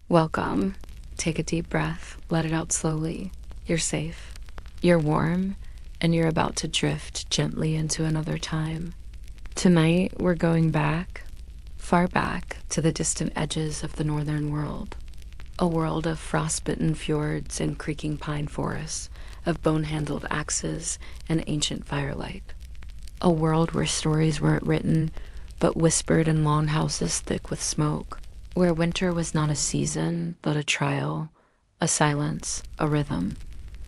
Welcome. Take a deep breath, let it out slowly. You're safe. You're warm, and you're about to drift gently into another time. Tonight, we're going back, far back, to the distant edges of the northern world. A world of frostbitten fjords and creaking pine forests, of bone-handled axes and ancient firelight. A world where stories weren't written, but whispered in longhouses thick with smoke, where winter was not a season, but a trial, a silence, a rhythm.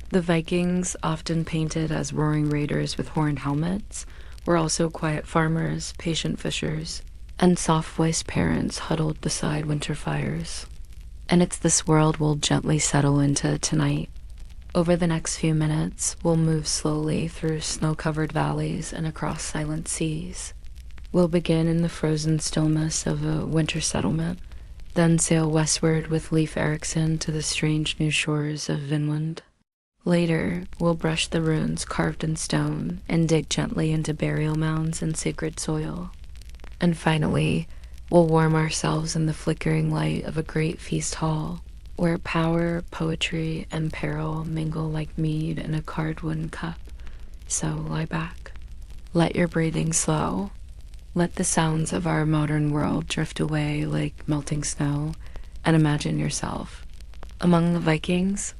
The Vikings, often painted as roaring raiders with horned helmets, were also quiet farmers, patient fishers, and soft-voiced parents huddled beside winter fires. And it's this world we'll gently settle into tonight. Over the next few minutes, we'll move slowly through snow-covered valleys and across silent seas. We'll begin in the frozen stillness of a winter settlement, then sail westward with Leif Erikson to the strange new shores of Vinland. Later, we'll brush the runes carved in stone and dig gently into burial mounds and sacred soil. And finally, we'll warm ourselves in the flickering light of a great feast hall, where power, poetry, and peril mingle like mead in a carved wooden cup. So lie back. Let your breathing slow. Let the sounds of our modern world drift away like melting snow, and imagine yourself among the Vikings.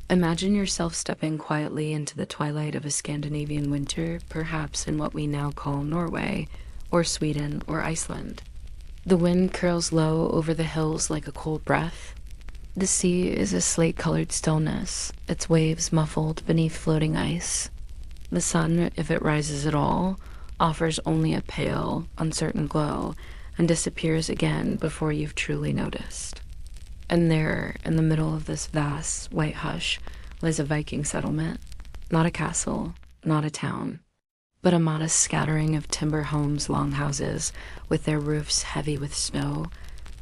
Imagine yourself stepping quietly into the twilight of a Scandinavian winter, perhaps in what we now call Norway, or Sweden, or Iceland. The wind curls low over the hills like a cold breath. The sea is a slate-colored stillness, its waves muffled beneath floating ice. The sun, if it rises at all, offers only a pale, uncertain glow, and disappears again before you've truly noticed. And there, in the middle of this vast, white hush, lies a Viking settlement. Not a castle, not a town, but a modest scattering of timber homes, longhouses, with their roofs heavy with snow,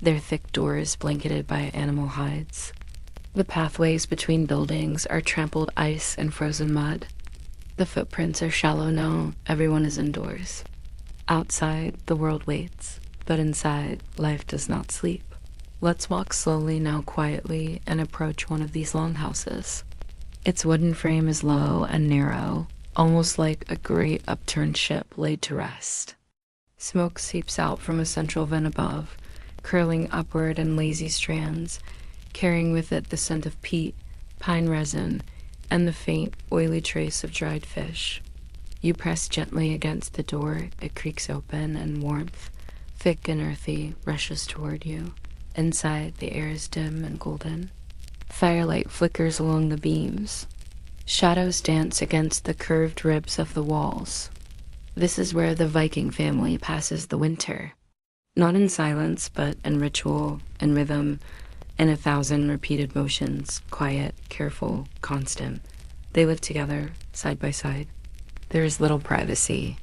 their thick doors blanketed by animal hides. The pathways between buildings are trampled ice and frozen mud. The footprints are shallow now, everyone is indoors. Outside, the world waits, but inside, life does not sleep. Let's walk slowly now quietly and approach one of these longhouses. Its wooden frame is low and narrow, almost like a great upturned ship laid to rest. Smoke seeps out from a central vent above, curling upward in lazy strands, carrying with it the scent of peat, pine resin, and the faint, oily trace of dried fish. You press gently against the door, it creaks open, and warmth, thick and earthy, rushes toward you. Inside, the air is dim and golden. Firelight flickers along the beams. Shadows dance against the curved ribs of the walls. This is where the Viking family passes the winter. Not in silence, but in ritual, in rhythm, in 1,000 repeated motions, quiet, careful, constant. They live together, side by side. There is little privacy.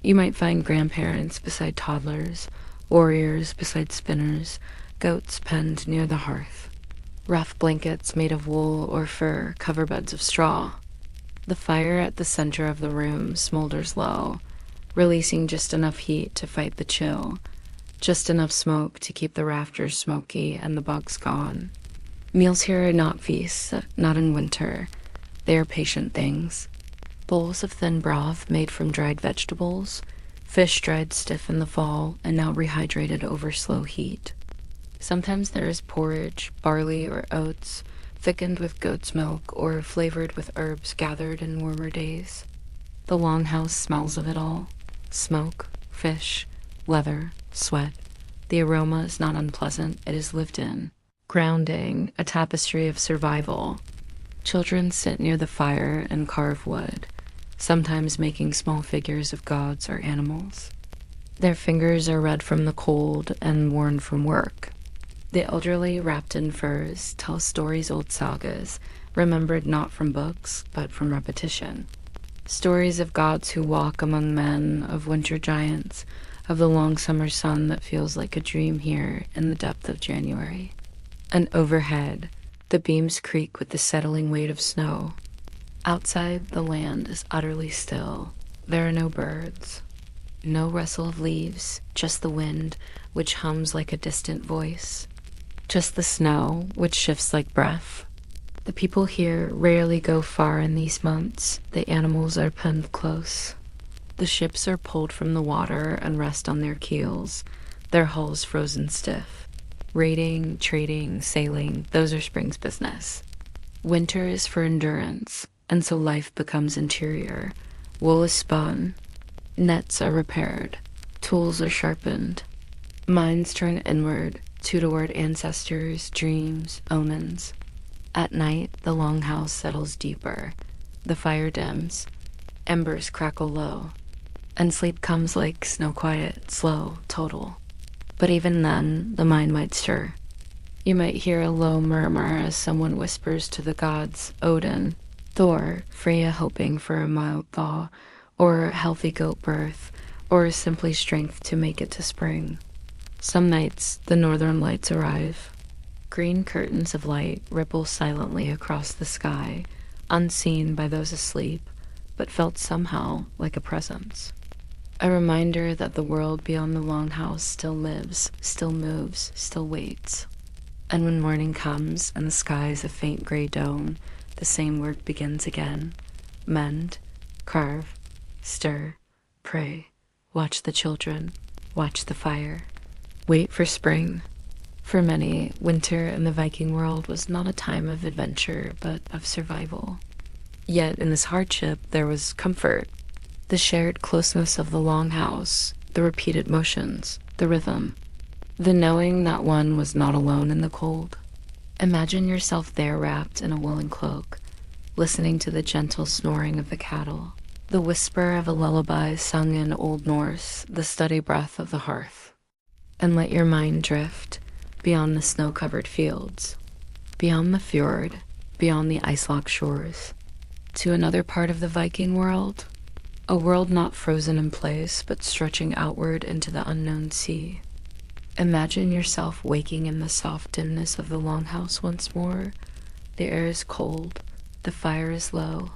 You might find grandparents beside toddlers, warriors beside spinners, goats penned near the hearth. Rough blankets made of wool or fur cover beds of straw. The fire at the center of the room smolders low, releasing just enough heat to fight the chill, just enough smoke to keep the rafters smoky and the bugs gone. Meals here are not feasts, not in winter. They are patient things. Bowls of thin broth made from dried vegetables, fish dried stiff in the fall and now rehydrated over slow heat. Sometimes there is porridge, barley or oats, thickened with goat's milk or flavored with herbs gathered in warmer days. The longhouse smells of it all. Smoke, fish, leather, sweat. The aroma is not unpleasant, it is lived in. Grounding, a tapestry of survival. Children sit near the fire and carve wood, sometimes making small figures of gods or animals. Their fingers are red from the cold and worn from work. The elderly, wrapped in furs, tell stories, old sagas, remembered not from books, but from repetition. Stories of gods who walk among men, of winter giants, of the long summer sun that feels like a dream here in the depth of January. And overhead, the beams creak with the settling weight of snow. Outside, the land is utterly still. There are no birds, no rustle of leaves, just the wind, which hums like a distant voice. just the snow, which shifts like breath. The people here rarely go far in these months. The animals are penned close. The ships are pulled from the water and rest on their keels, their hulls frozen stiff. Raiding, trading, sailing, those are spring's business. Winter is for endurance, and so life becomes interior. Wool is spun, nets are repaired, tools are sharpened. Minds turn inward, toward ancestors, dreams, omens. At night, the longhouse settles deeper. The fire dims, embers crackle low, and sleep comes like snow quiet, slow, total. But even then, the mind might stir. You might hear a low murmur as someone whispers to the gods, Odin, Thor, Freya hoping for a mild thaw, or healthy goat birth, or simply strength to make it to spring. Some nights, the northern lights arrive. Green curtains of light ripple silently across the sky, unseen by those asleep, but felt somehow like a presence. A reminder that the world beyond the longhouse still lives, still moves, still waits. And when morning comes and the sky is a faint gray dome, the same work begins again. Mend, carve, stir, pray, watch the children, watch the fire. Wait for spring. For many, winter in the Viking world was not a time of adventure, but of survival. Yet in this hardship there was comfort. The shared closeness of the longhouse, the repeated motions, the rhythm, the knowing that one was not alone in the cold. Imagine yourself there wrapped in a woolen cloak, listening to the gentle snoring of the cattle, the whisper of a lullaby sung in Old Norse, the steady breath of the hearth. And let your mind drift beyond the snow-covered fields, beyond the fjord, beyond the ice-locked shores, to another part of the Viking world. A world not frozen in place, but stretching outward into the unknown sea. Imagine yourself waking in the soft dimness of the longhouse once more. The air is cold, the fire is low,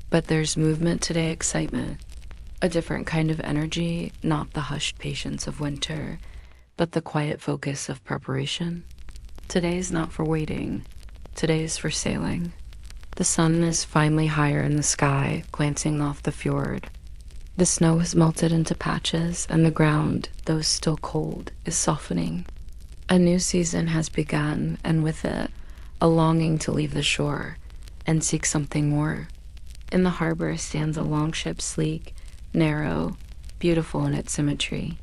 but there's movement today, excitement. A different kind of energy, not the hushed patience of winter, but the quiet focus of preparation. Today is not for waiting, today is for sailing. The sun is finally higher in the sky, glancing off the fjord. The snow has melted into patches, and the ground, though still cold, is softening. A new season has begun, and with it, a longing to leave the shore and seek something more. In the harbor stands a longship, sleek, narrow, beautiful in its symmetry.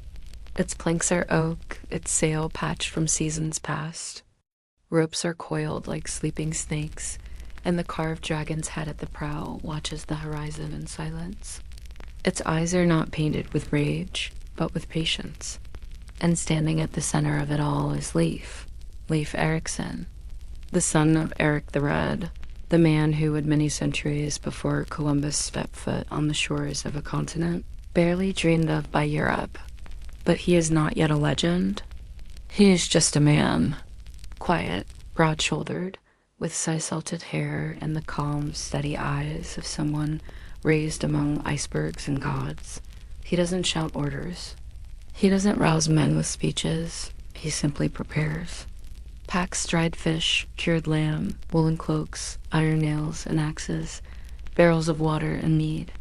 Its planks are oak, its sail patched from seasons past. Ropes are coiled like sleeping snakes, and the carved dragon's head at the prow watches the horizon in silence. Its eyes are not painted with rage, but with patience. And standing at the center of it all is Leif Erikson, the son of Eric the Red, the man who would many centuries before Columbus stepped foot on the shores of a continent barely dreamed of by Europe. But he is not yet a legend. He is just a man, quiet, broad-shouldered, with sea-salted hair and the calm, steady eyes of someone raised among icebergs and gods. He doesn't shout orders. He doesn't rouse men with speeches. He simply prepares. Packs dried fish, cured lamb, woolen cloaks, iron nails and axes, barrels of water and mead.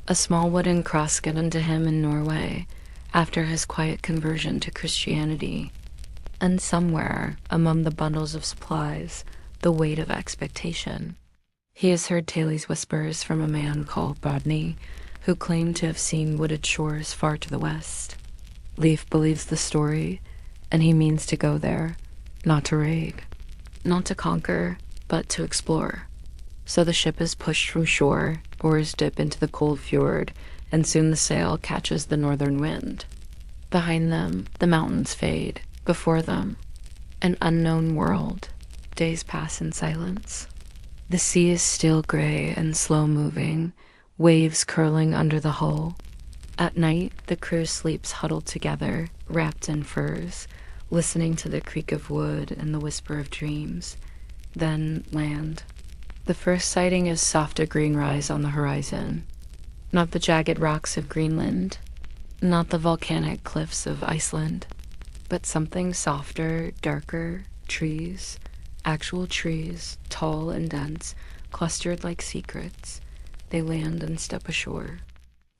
A small wooden cross given to him in Norway after his quiet conversion to Christianity. And somewhere, among the bundles of supplies, the weight of expectation. He has heard Taylor's whispers from a man called Bodney, who claimed to have seen wooded shores far to the west. Leif believes the story, and he means to go there, not to raid, not to conquer, but to explore. So the ship is pushed from shore, oars dip into the cold fjord, and soon the sail catches the northern wind. Behind them, the mountains fade. Before them, an unknown world. Days pass in silence. The sea is still gray and slow-moving, waves curling under the hull. At night, the crew sleeps huddled together, wrapped in furs, listening to the creak of wood and the whisper of dreams. Then land. The first sighting is softer green rise on the horizon. Not the jagged rocks of Greenland, not the volcanic cliffs of Iceland, but something softer, darker, trees, actual trees, tall and dense, clustered like secrets. They land and step ashore.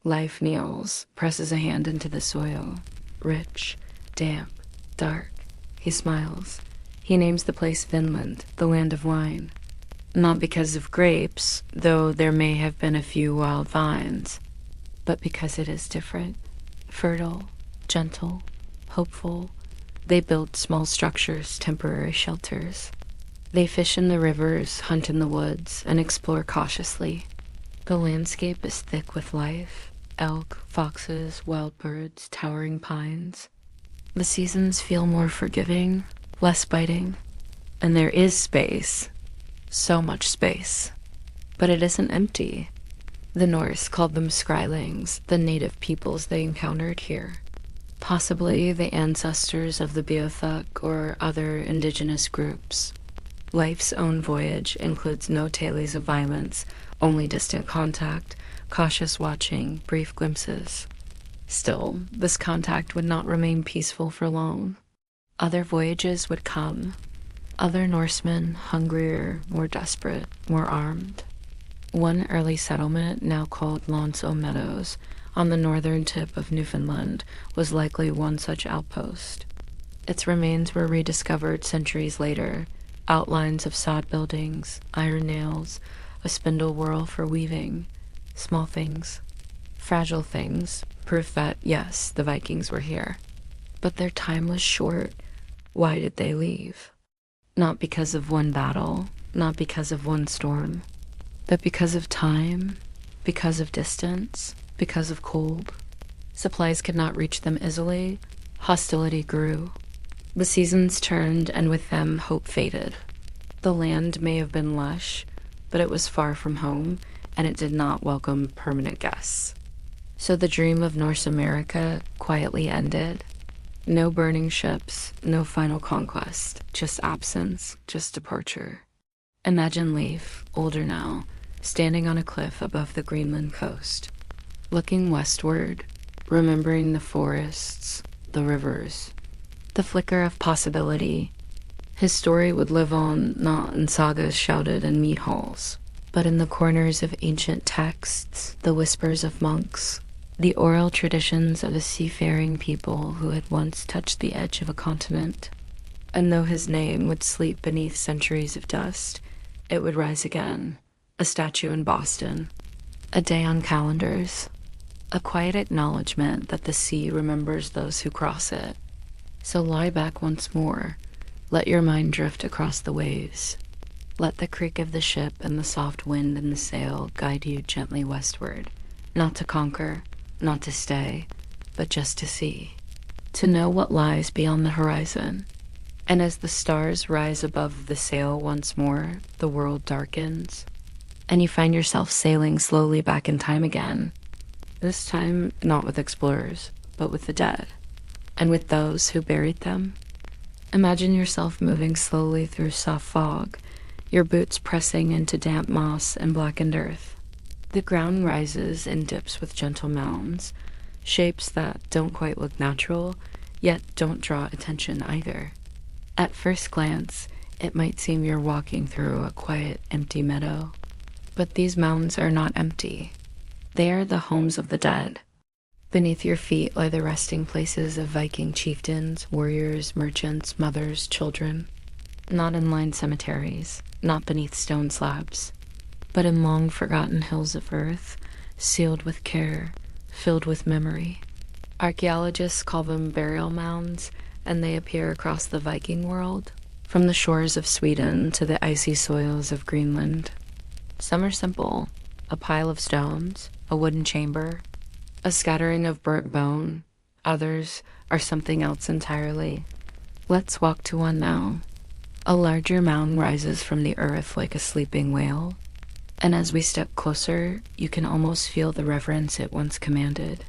Leif kneels, presses a hand into the soil. Rich, damp, dark. He smiles. He names the place Vinland, the land of wine. Not because of grapes, though there may have been a few wild vines, but because it is different, fertile, gentle, hopeful. They build small structures, temporary shelters. They fish in the rivers, hunt in the woods, and explore cautiously. The landscape is thick with life: elk, foxes, wild birds, towering pines. The seasons feel more forgiving, less biting, and there is space. So much space. But it isn't empty. The Norse called them Skrylings, the native peoples they encountered here. Possibly the ancestors of the Beothuk or other indigenous groups. Leif's own voyage includes no tales of violence, only distant contact, cautious watching, brief glimpses. Still, this contact would not remain peaceful for long. Other voyages would come. Other Norsemen, hungrier, more desperate, more armed. One early settlement, now called Lonsö Meadows, on the northern tip of Newfoundland, was likely one such outpost. Its remains were rediscovered centuries later, outlines of sod buildings, iron nails, a spindle whorl for weaving, small things, fragile things, proof that, yes, the Vikings were here. But their time was short. Why did they leave? Not because of one battle, not because of one storm, but because of time, because of distance, because of cold. Supplies could not reach them easily. Hostility grew. The seasons turned, and with them hope faded. The land may have been lush, but it was far from home, and it did not welcome permanent guests. So the dream of Norse America quietly ended. No burning ships, no final conquest, just absence, just departure. Imagine Leif, older now, standing on a cliff above the Greenland coast, looking westward, remembering the forests, the rivers, the flicker of possibility. His story would live on, not in sagas shouted in mead halls, but in the corners of ancient texts, the whispers of monks, the oral traditions of a seafaring people who had once touched the edge of a continent. And though his name would sleep beneath centuries of dust, it would rise again, a statue in Boston, a day on calendars, a quiet acknowledgement that the sea remembers those who cross it. So lie back once more, let your mind drift across the waves. Let the creak of the ship and the soft wind in the sail guide you gently westward, not to conquer, not to stay, but just to see, to know what lies beyond the horizon. And as the stars rise above the sail once more, the world darkens, and you find yourself sailing slowly back in time again. This time, not with explorers, but with the dead, and with those who buried them. Imagine yourself moving slowly through soft fog, your boots pressing into damp moss and blackened earth. The ground rises and dips with gentle mounds, shapes that don't quite look natural, yet don't draw attention either. At first glance, it might seem you're walking through a quiet, empty meadow. But these mounds are not empty. They are the homes of the dead. Beneath your feet lie the resting places of Viking chieftains, warriors, merchants, mothers, children. Not in lined cemeteries, not beneath stone slabs, but in long forgotten hills of earth, sealed with care, filled with memory. Archaeologists call them burial mounds, and they appear across the Viking world, from the shores of Sweden to the icy soils of Greenland. Some are simple: a pile of stones, a wooden chamber, a scattering of burnt bone. Others are something else entirely. Let's walk to one now. A larger mound rises from the earth like a sleeping whale, and as we step closer, you can almost feel the reverence it once commanded.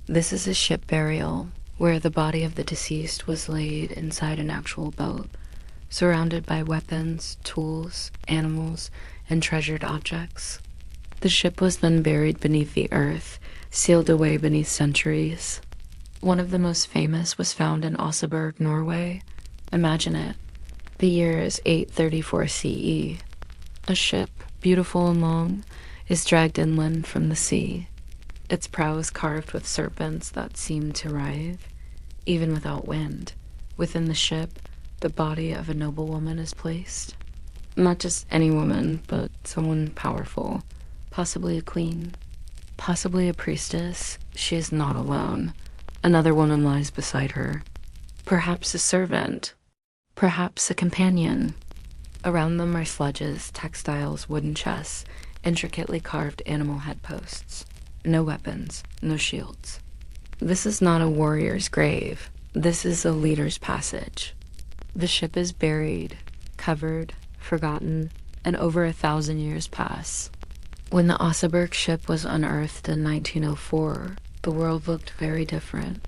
This is a ship burial, where the body of the deceased was laid inside an actual boat, surrounded by weapons, tools, animals, and treasured objects. The ship was then buried beneath the earth, sealed away beneath centuries. One of the most famous was found in Oseberg, Norway. Imagine it. The year is 834 CE. A ship, beautiful and long, is dragged inland from the sea. Its prow is carved with serpents that seem to writhe, even without wind. Within the ship, the body of a noblewoman is placed. Not just any woman, but someone powerful, possibly a queen, possibly a priestess. She is not alone. Another woman lies beside her. Perhaps a servant, perhaps a companion. Around them are sledges, textiles, wooden chests, intricately carved animal headposts. No weapons, no shields. This is not a warrior's grave. This is a leader's passage. The ship is buried, covered, forgotten, and over 1,000 years pass. When the Oseberg ship was unearthed in 1904, the world looked very different.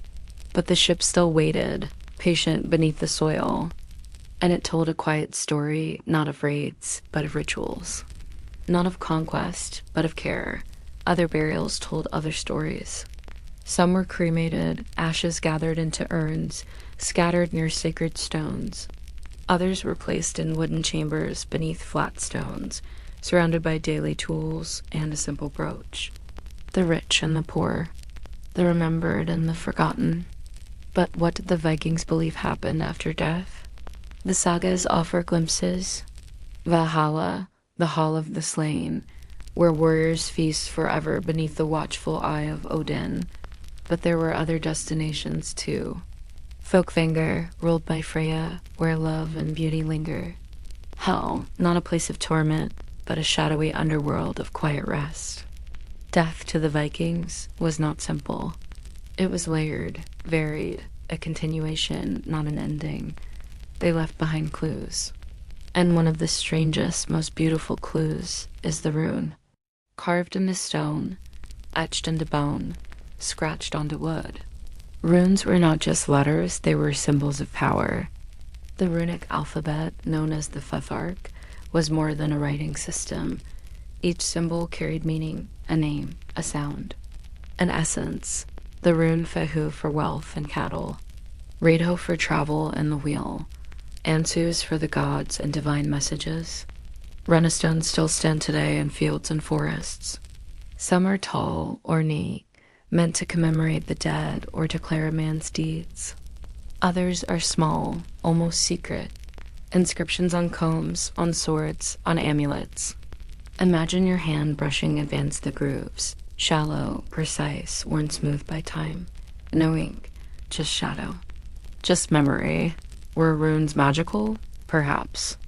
But the ship still waited, patient beneath the soil, and it told a quiet story, not of raids, but of rituals. Not of conquest, but of care. Other burials told other stories. Some were cremated, ashes gathered into urns, scattered near sacred stones. Others were placed in wooden chambers beneath flat stones, surrounded by daily tools and a simple brooch. The rich and the poor, the remembered and the forgotten. But what did the Vikings believe happened after death? The sagas offer glimpses. Valhalla, the Hall of the Slain, where warriors feast forever beneath the watchful eye of Odin. But there were other destinations too. Folkvanger, ruled by Freya, where love and beauty linger. Hell, not a place of torment, but a shadowy underworld of quiet rest. Death to the Vikings was not simple. It was layered, varied, a continuation, not an ending. They left behind clues. And one of the strangest, most beautiful clues is the rune. Carved into stone, etched into bone, scratched onto wood. Runes were not just letters, they were symbols of power. The runic alphabet, known as the Futhark, was more than a writing system. Each symbol carried meaning, a name, a sound. An essence, the rune Fehu for wealth and cattle, Redo for travel and the wheel, Ansus for the gods and divine messages. Runestones still stand today in fields and forests. Some are tall, ornate, meant to commemorate the dead or declare a man's deeds. Others are small, almost secret. Inscriptions on combs, on swords, on amulets. Imagine your hand brushing against the grooves, shallow, precise, worn smooth by time. No ink, just shadow. Just memory. Were runes magical? Perhaps.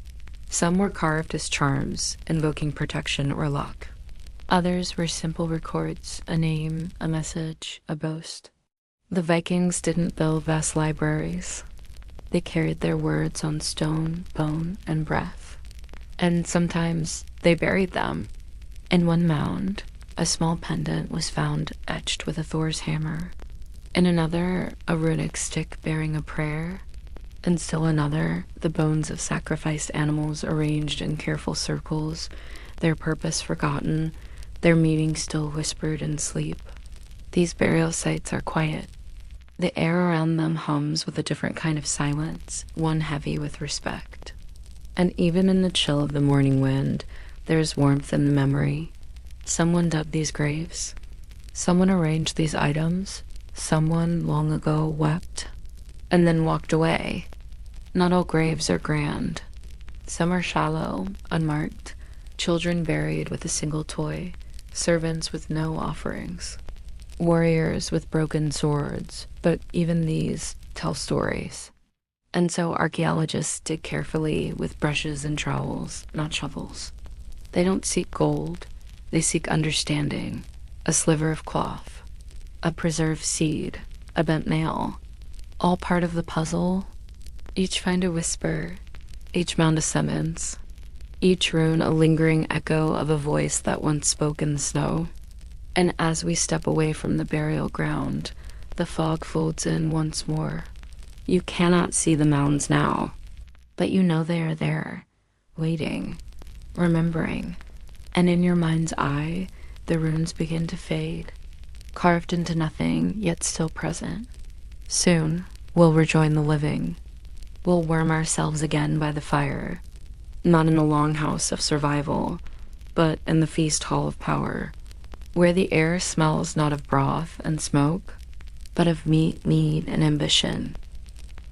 Some were carved as charms, invoking protection or luck. Others were simple records, a name, a message, a boast. The Vikings didn't build vast libraries. They carried their words on stone, bone, and breath. And sometimes they buried them. In one mound, a small pendant was found etched with a Thor's hammer. In another, a runic stick bearing a prayer. In still another, the bones of sacrificed animals arranged in careful circles, their purpose forgotten, their meaning still whispered in sleep. These burial sites are quiet. The air around them hums with a different kind of silence, one heavy with respect. And even in the chill of the morning wind, there is warmth in the memory. Someone dug these graves. Someone arranged these items. Someone long ago wept and then walked away. Not all graves are grand. Some are shallow, unmarked, children buried with a single toy, servants with no offerings, warriors with broken swords, but even these tell stories. And so archaeologists dig carefully with brushes and trowels, not shovels. They don't seek gold, they seek understanding, a sliver of cloth, a preserved seed, a bent nail, all part of the puzzle. Each find a whisper, each mound a summons, each rune a lingering echo of a voice that once spoke in the snow. And as we step away from the burial ground, the fog folds in once more. You cannot see the mounds now, but you know they are there, waiting, remembering. And in your mind's eye, the runes begin to fade, carved into nothing, yet still present. Soon, we'll rejoin the living. We'll warm ourselves again by the fire, not in the longhouse of survival, but in the feast hall of power, where the air smells not of broth and smoke, but of meat, mead, and ambition.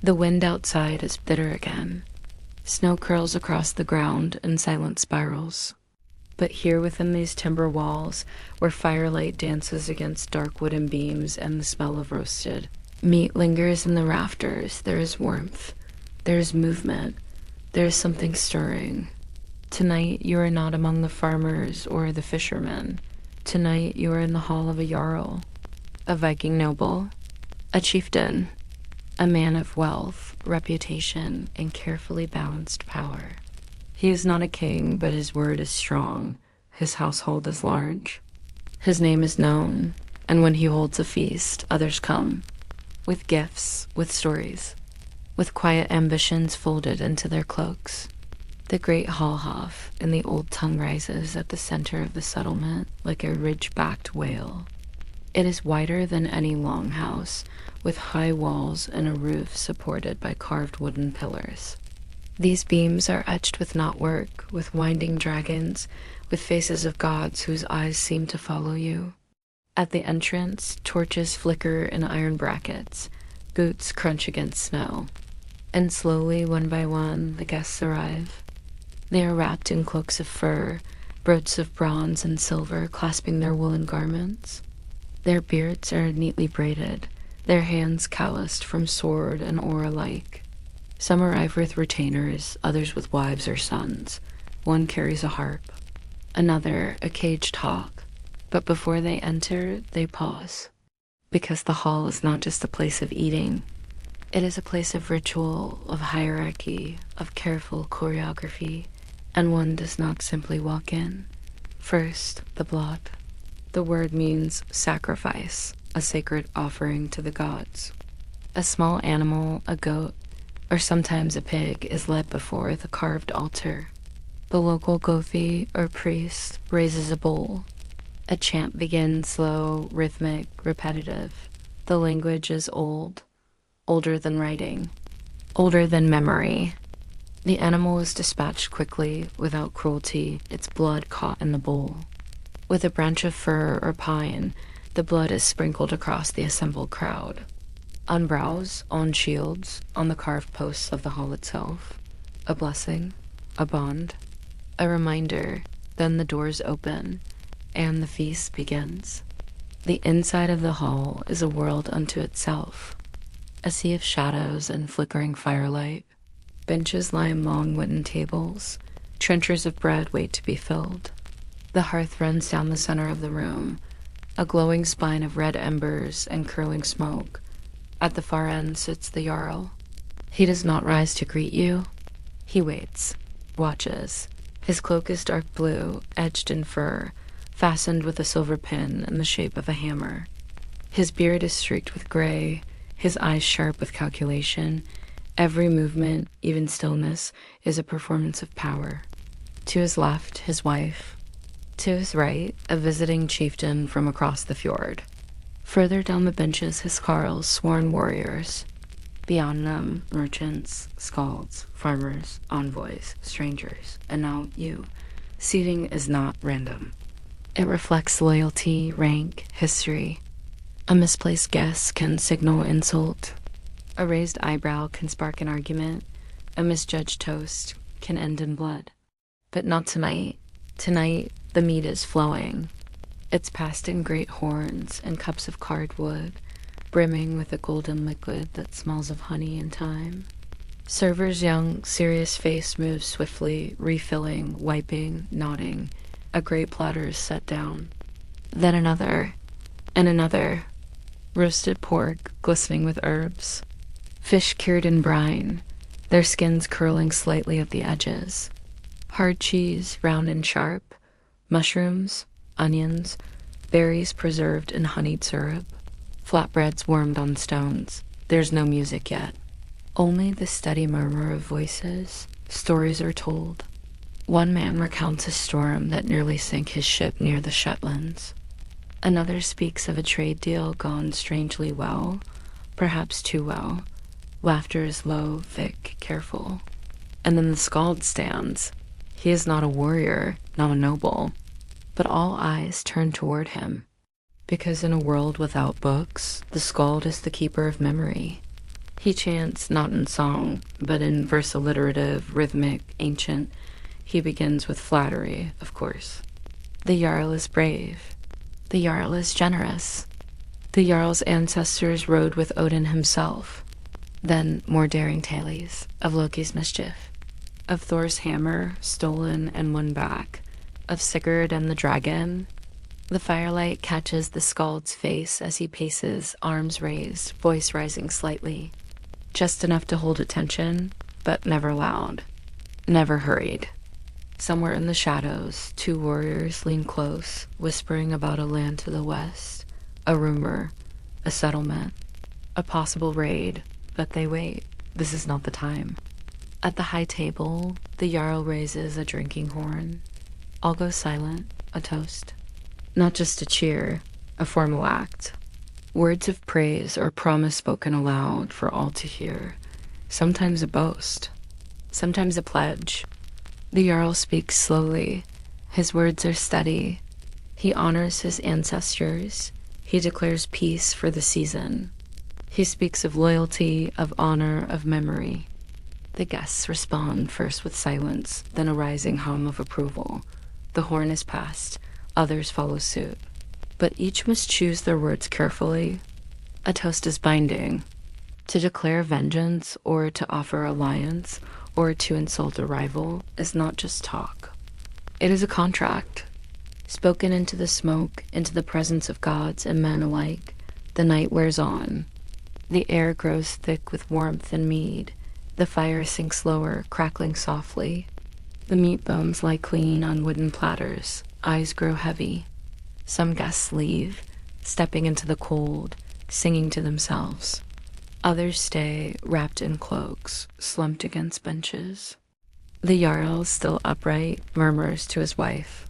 The wind outside is bitter again. Snow curls across the ground in silent spirals. But here within these timber walls, where firelight dances against dark wooden beams and the smell of roasted meat lingers in the rafters, there is warmth, there is movement, there is something stirring. Tonight you are not among the farmers or the fishermen. Tonight you are in the hall of a Jarl, a Viking noble, a chieftain, a man of wealth, reputation, and carefully balanced power. He is not a king, but his word is strong. His household is large. His name is known, and when he holds a feast, others come, with gifts, with stories, with quiet ambitions folded into their cloaks. The great Hallhof in the old tongue rises at the center of the settlement like a ridge-backed whale. It is wider than any longhouse, with high walls and a roof supported by carved wooden pillars. These beams are etched with knotwork, with winding dragons, with faces of gods whose eyes seem to follow you. At the entrance, torches flicker in iron brackets, boots crunch against snow, and slowly, one by one, the guests arrive. They are wrapped in cloaks of fur, brooches of bronze and silver clasping their woolen garments. Their beards are neatly braided, their hands calloused from sword and oar alike. Some arrive with retainers, others with wives or sons. One carries a harp, another a caged hawk. But before they enter, they pause, because the hall is not just a place of eating. It is a place of ritual, of hierarchy, of careful choreography, and one does not simply walk in. First, the blood. The word means sacrifice, a sacred offering to the gods. A small animal, a goat, or sometimes a pig, is led before the carved altar. The local gothi, or priest, raises a bowl. A chant begins slow, rhythmic, repetitive. The language is old, older than writing, older than memory. The animal is dispatched quickly, without cruelty, its blood caught in the bowl. With a branch of fir or pine, the blood is sprinkled across the assembled crowd. On brows, on shields, on the carved posts of the hall itself. A blessing, a bond, a reminder. Then the doors open, and the feast begins. The inside of the hall is a world unto itself, a sea of shadows and flickering firelight. Benches line long wooden tables, trenchers of bread wait to be filled. The hearth runs down the center of the room, a glowing spine of red embers and curling smoke. At the far end sits the Jarl. He does not rise to greet you. He waits, watches. His cloak is dark blue, edged in fur, fastened with a silver pin in the shape of a hammer. His beard is streaked with gray, his eyes sharp with calculation. Every movement, even stillness, is a performance of power. To his left, his wife. To his right, a visiting chieftain from across the fjord. Further down the benches, his carls, sworn warriors. Beyond them, merchants, skalds, farmers, envoys, strangers, and now you. Seating is not random. It reflects loyalty, rank, history. A misplaced guess can signal insult. A raised eyebrow can spark an argument. A misjudged toast can end in blood. But not tonight. Tonight, the meat is flowing. It's passed in great horns and cups of carved wood, brimming with a golden liquid that smells of honey and thyme. Server's young, serious face moves swiftly, refilling, wiping, nodding. A great platter is set down. Then another, and another. Roasted pork, glistening with herbs. Fish cured in brine, their skins curling slightly at the edges. Hard cheese, round and sharp. Mushrooms, onions, berries preserved in honeyed syrup. Flatbreads warmed on stones. There's no music yet. Only the steady murmur of voices. Stories are told. One man recounts a storm that nearly sank his ship near the Shetlands. Another speaks of a trade deal gone strangely well, perhaps too well. Laughter is low, thick, careful. And then the skald stands. He is not a warrior, not a noble, but all eyes turn toward him. Because in a world without books, the skald is the keeper of memory. He chants not in song, but in verse alliterative, rhythmic, ancient. He begins with flattery, of course. The Jarl is brave. The Jarl is generous. The Jarl's ancestors rode with Odin himself. Then more daring tales of Loki's mischief, of Thor's hammer stolen and won back, of Sigurd and the dragon. The firelight catches the skald's face as he paces, arms raised, voice rising slightly. Just enough to hold attention, but never loud, never hurried. Somewhere in the shadows, two warriors lean close, whispering about a land to the west, a rumor, a settlement, a possible raid, but they wait. This is not the time. At the high table, the Jarl raises a drinking horn. All go silent, a toast. Not just a cheer, a formal act. Words of praise or promise spoken aloud for all to hear. Sometimes a boast, sometimes a pledge. The Jarl speaks slowly. His words are steady. He honors his ancestors. He declares peace for the season. He speaks of loyalty, of honor, of memory. The guests respond first with silence, then a rising hum of approval. The horn is passed. Others follow suit. But each must choose their words carefully. A toast is binding. To declare vengeance or to offer alliance or to insult a rival is not just talk. It is a contract. Spoken into the smoke, into the presence of gods and men alike, the night wears on. The air grows thick with warmth and mead. The fire sinks lower, crackling softly. The meat bones lie clean on wooden platters. Eyes grow heavy. Some guests leave, stepping into the cold, singing to themselves. Others stay, wrapped in cloaks, slumped against benches. The Jarl, still upright, murmurs to his wife.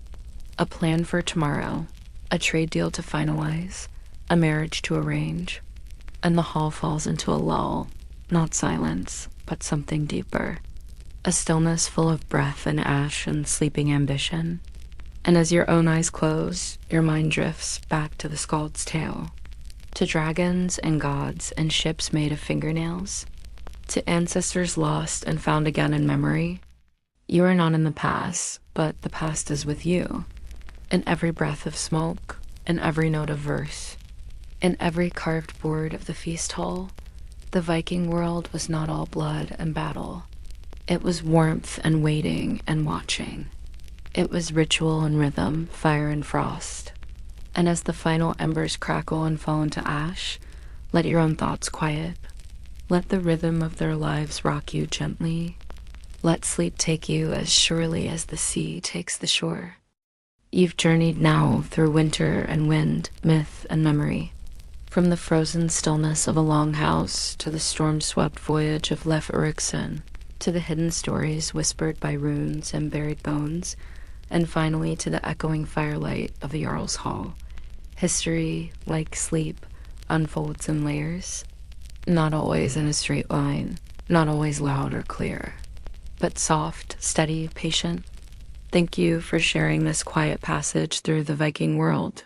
A plan for tomorrow, a trade deal to finalize, a marriage to arrange. And the hall falls into a lull, not silence, but something deeper. A stillness full of breath and ash and sleeping ambition. And as your own eyes close, your mind drifts back to the skald's tale. To dragons and gods and ships made of fingernails. To ancestors lost and found again in memory. You are not in the past, but the past is with you. In every breath of smoke, in every note of verse. In every carved board of the feast hall. The Viking world was not all blood and battle. It was warmth and waiting and watching. It was ritual and rhythm, fire and frost. And as the final embers crackle and fall into ash, let your own thoughts quiet. Let the rhythm of their lives rock you gently. Let sleep take you as surely as the sea takes the shore. You've journeyed now through winter and wind, myth and memory. From the frozen stillness of a longhouse to the storm-swept voyage of Leif Erikson, to the hidden stories whispered by runes and buried bones, and finally to the echoing firelight of the Jarl's hall. History, like sleep, unfolds in layers, not always in a straight line, not always loud or clear, but soft, steady, patient. Thank you for sharing this quiet passage through the Viking world.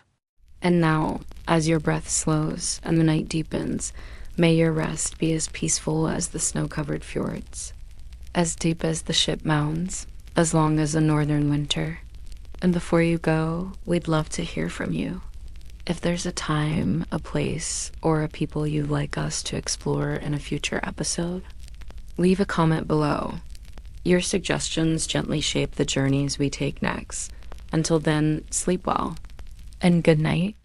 And now, as your breath slows and the night deepens, may your rest be as peaceful as the snow-covered fjords, as deep as the ship mounds, as long as a northern winter. And before you go, we'd love to hear from you. If there's a time, a place, or a people you'd like us to explore in a future episode, leave a comment below. Your suggestions gently shape the journeys we take next. Until then, sleep well, and good night.